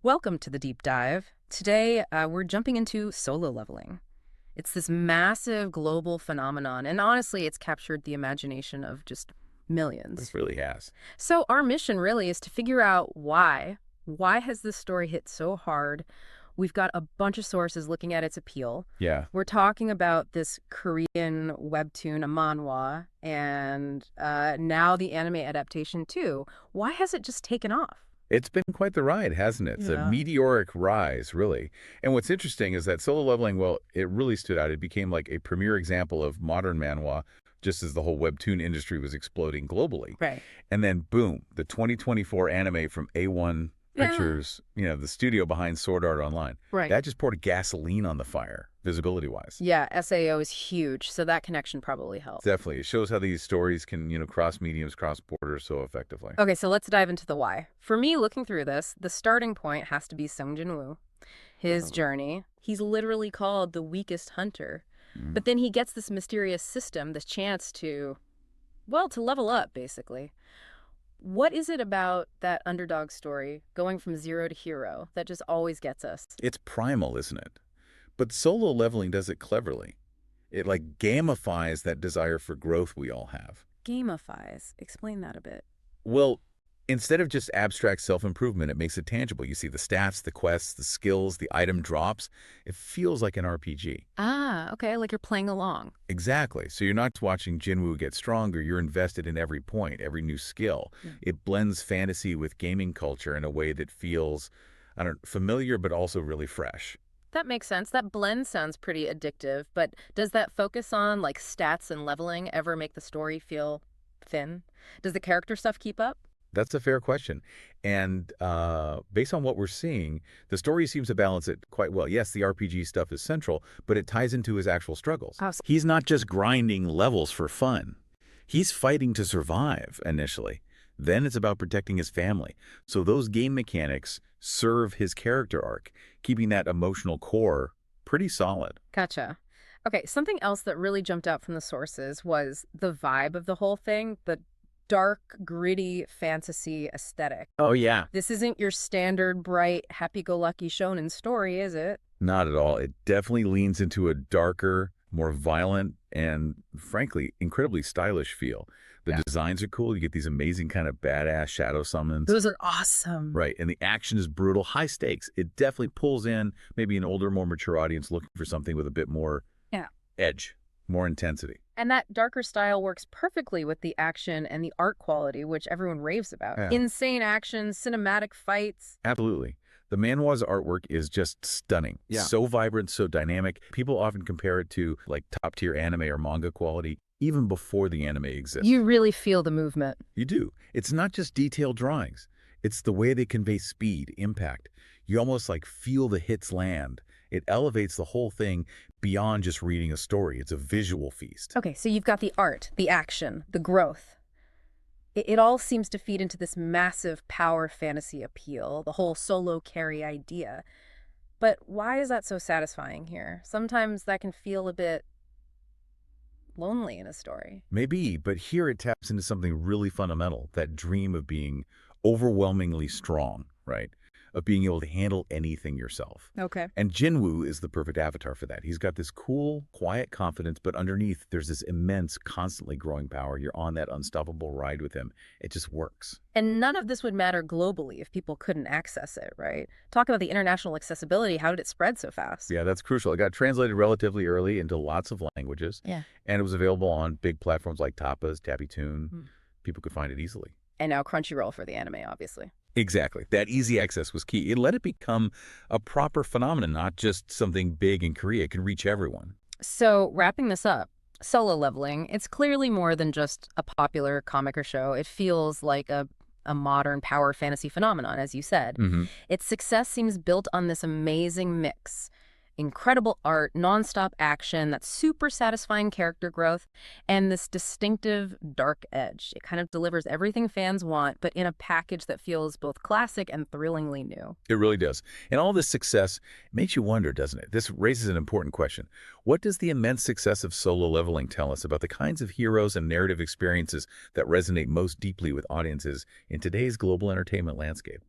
Welcome to the deep dive. Today, we're jumping into solo leveling. It's this massive global phenomenon, and honestly, it's captured the imagination of just millions. It really has. So our mission really is to figure out why. Why has this story hit so hard? We've got a bunch of sources looking at its appeal. Yeah. We're talking about this Korean webtoon, a manhwa, and now the anime adaptation too. Why has it just taken off? It's been quite the ride, hasn't it? It's a Yeah. meteoric rise, really. And what's interesting is that solo leveling, well, it really stood out. It became like a premier example of modern manhwa, just as the whole webtoon industry was exploding globally. Right. And then, boom, the 2024 anime from A1 Yeah. Pictures, the studio behind Sword Art Online. Right. That just poured gasoline on the fire, visibility-wise. Yeah, SAO is huge, so that connection probably helped. Definitely. It shows how these stories can, cross mediums, cross borders so effectively. Okay, so let's dive into the why. For me, looking through this, the starting point has to be Sung Jin-Woo. His journey. He's literally called the weakest hunter. But then he gets this mysterious system, this chance to level up, basically. What is it about that underdog story, going from zero to hero, that just always gets us? It's primal, isn't it? But solo leveling does it cleverly. It like gamifies that desire for growth we all have. Gamifies. Explain that a bit. Well, instead of just abstract self-improvement, it makes it tangible. You see the stats, the quests, the skills, the item drops. It feels like an RPG. Ah, okay, like you're playing along. Exactly. So you're not watching Jinwoo get stronger. You're invested in every point, every new skill. It blends fantasy with gaming culture in a way that feels, familiar but also really fresh. That makes sense. That blend sounds pretty addictive, but does that focus on like stats and leveling ever make the story feel thin? Does the character stuff keep up? That's a fair question. And based on what we're seeing, the story seems to balance it quite well. Yes, the RPG stuff is central, but it ties into his actual struggles. Oh, He's not just grinding levels for fun. He's fighting to survive initially. Then it's about protecting his family. So those game mechanics serve his character arc, keeping that emotional core pretty solid. Gotcha. Okay, something else that really jumped out from the sources was the vibe of the whole thing, the dark, gritty fantasy aesthetic. Oh, yeah. This isn't your standard, bright, happy-go-lucky shonen story, is it? Not at all. It definitely leans into a darker, more violent, and frankly, incredibly stylish feel. The designs are cool. You get these amazing kind of badass shadow summons. Those are awesome. Right, and the action is brutal, high stakes. It definitely pulls in maybe an older, more mature audience looking for something with a bit more edge, more intensity. And that darker style works perfectly with the action and the art quality, which everyone raves about. Yeah. Insane action, cinematic fights. Absolutely. The manhwa's artwork is just stunning. Yeah. So vibrant, so dynamic. People often compare it to like top-tier anime or manga quality, even before the anime exists. You really feel the movement. You do. It's not just detailed drawings. It's the way they convey speed, impact. You almost like feel the hits land. It elevates the whole thing beyond just reading a story. It's a visual feast. Okay, so you've got the art, the action, the growth. It all seems to feed into this massive power fantasy appeal, the whole solo carry idea. But why is that so satisfying here? Sometimes that can feel a bit lonely in a story. Maybe, but here it taps into something really fundamental, that dream of being overwhelmingly strong, right? Of being able to handle anything yourself. Okay. And Jinwoo is the perfect avatar for that. He's got this cool, quiet confidence, but underneath there's this immense, constantly growing power. You're on that unstoppable ride with him. It just works. And none of this would matter globally if people couldn't access it, right? Talk about the international accessibility. How did it spread so fast? Yeah, that's crucial. It got translated relatively early into lots of languages. Yeah. And it was available on big platforms like Tapas, Tappytoon. People could find it easily. And now Crunchyroll for the anime, obviously. Exactly. That easy access was key. It let it become a proper phenomenon, not just something big in Korea. It can reach everyone. So wrapping this up, solo leveling, it's clearly more than just a popular comic or show. It feels like a modern power fantasy phenomenon, as you said. Its success seems built on this amazing mix. Incredible art, nonstop action, that super satisfying character growth, and this distinctive dark edge. It kind of delivers everything fans want, but in a package that feels both classic and thrillingly new. It really does. And all this success makes you wonder, doesn't it? This raises an important question. What does the immense success of solo leveling tell us about the kinds of heroes and narrative experiences that resonate most deeply with audiences in today's global entertainment landscape?